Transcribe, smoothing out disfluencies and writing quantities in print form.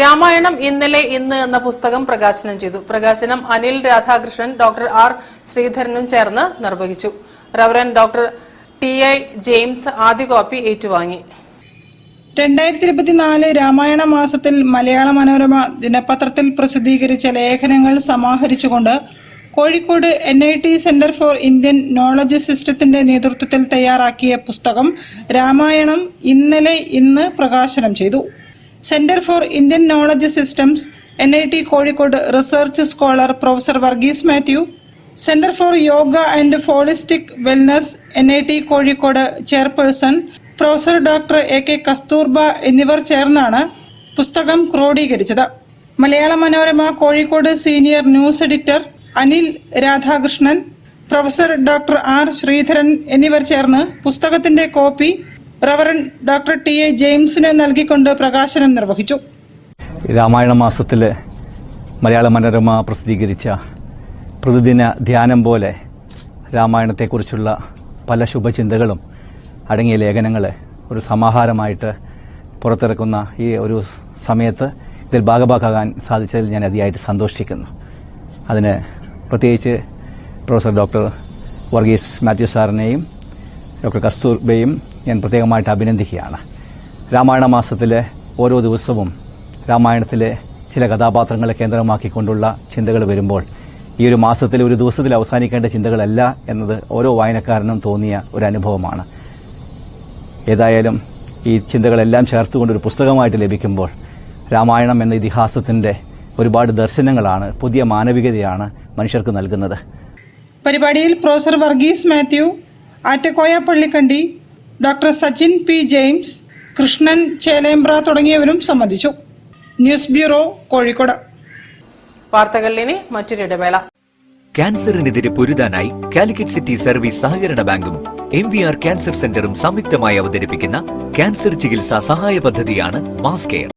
രാമായണം ഇന്നലെ ഇന്ന് എന്ന പുസ്തകം പ്രകാശനം ചെയ്തു. പ്രകാശനം അനിൽ രാധാകൃഷ്ണൻ, ഡോക്ടർ ആർ ശ്രീധരനും ചേർന്ന് നിർവഹിച്ചു. Reverend doctor TI. ജെയിംസ് ആദ്യ കോപ്പി ഏറ്റുവാങ്ങി. 2024 രാമായണ മാസത്തിൽ മലയാള മനോരമ ദിനപത്രത്തിൽ പ്രസിദ്ധീകരിച്ച ലേഖനങ്ങൾ സമാഹരിച്ചുകൊണ്ട് Kozhikode NIT centre for Indian knowledge സിസ്റ്റത്തിന്റെ നേതൃത്വത്തിൽ തയ്യാറാക്കിയ പുസ്തകം രാമായണം ഇന്നലെ ഇന്ന് പ്രകാശനം ചെയ്തു. Centre for Indian knowledge systems NIT Kozhikode research scholar professor Varghese Mathew, centre for yoga and holistic wellness NIT Kozhikode chairperson professor doctor AK Kasturba എന്നിവർ ചേർന്നാണ് പുസ്തകം ക്രോഡീകരിച്ചത്. Malayala Manorama Kozhikode senior news editor Anil Radhakrishnan, professor doctor R Sreedharan എന്നിവർ ചേർന്ന് പുസ്തകത്തിന്റെ കോപ്പി റവറൻ ഡോക്ടർ ടി.ഐ. ജെയിംസിന് നൽകിക്കൊണ്ട് പ്രകാശനം നിർവഹിച്ചു. രാമായണ മാസത്തിൽ മലയാള മനോരമ പ്രസിദ്ധീകരിച്ച പ്രതിദിന ധ്യാനം പോലെ രാമായണത്തെക്കുറിച്ചുള്ള പല ശുഭചിന്തകളും അടങ്ങിയ ലേഖനങ്ങൾ ഒരു സമാഹാരമായിട്ട് പുറത്തിറക്കുന്ന ഈ ഒരു സമയത്ത് ഇതിൽ ഭാഗഭാക്കാകാൻ സാധിച്ചതിൽ ഞാൻ അതിയായിട്ട് സന്തോഷിക്കുന്നു. അതിന് പ്രത്യേകിച്ച് പ്രൊഫസർ ഡോക്ടർ വർഗീസ് മാത്യു സാറിനെയും ഡോക്ടർ കസ്തൂർബയും ഞാൻ പ്രത്യേകമായിട്ട് അഭിനന്ദിക്കുകയാണ്. രാമായണ മാസത്തിലെ ഓരോ ദിവസവും രാമായണത്തിലെ ചില കഥാപാത്രങ്ങളെ കേന്ദ്രമാക്കിക്കൊണ്ടുള്ള ചിന്തകൾ വരുമ്പോൾ ഈ ഒരു മാസത്തിൽ ഒരു ദിവസത്തിൽ അവസാനിക്കേണ്ട ചിന്തകളല്ല എന്നത് ഓരോ വായനക്കാരനും തോന്നിയ ഒരു അനുഭവമാണ്. ഏതായാലും ഈ ചിന്തകളെല്ലാം ചേർത്തുകൊണ്ടൊരു പുസ്തകമായിട്ട് ലഭിക്കുമ്പോൾ രാമായണം എന്ന ഇതിഹാസത്തിന്റെ ഒരുപാട് ദർശനങ്ങളാണ്, പുതിയ മാനവികതയാണ് മനുഷ്യർക്ക് നൽകുന്നത്. പരിപാടിയിൽ professor Varghese Mathew, Attakoya Pallikandi, doctor Sachin P. James, Krishnan Chelembra തുടങ്ങിയവരും സംബന്ധിച്ചു. News bureau, Kozhikode. വാർത്തകളിൽ ഇനി മറ്റൊരു ഇടവേള. ക്യാൻസറിനെതിരെ പൊരുതാനായി കാലിക്കറ്റ് സിറ്റി സർവീസ് സഹകരണ ബാങ്കും MVR ക്യാൻസർ സെന്ററും സംയുക്തമായി അവതരിപ്പിക്കുന്ന ക്യാൻസർ ചികിത്സാ സഹായ പദ്ധതിയാണ് മാസ് കെയർ.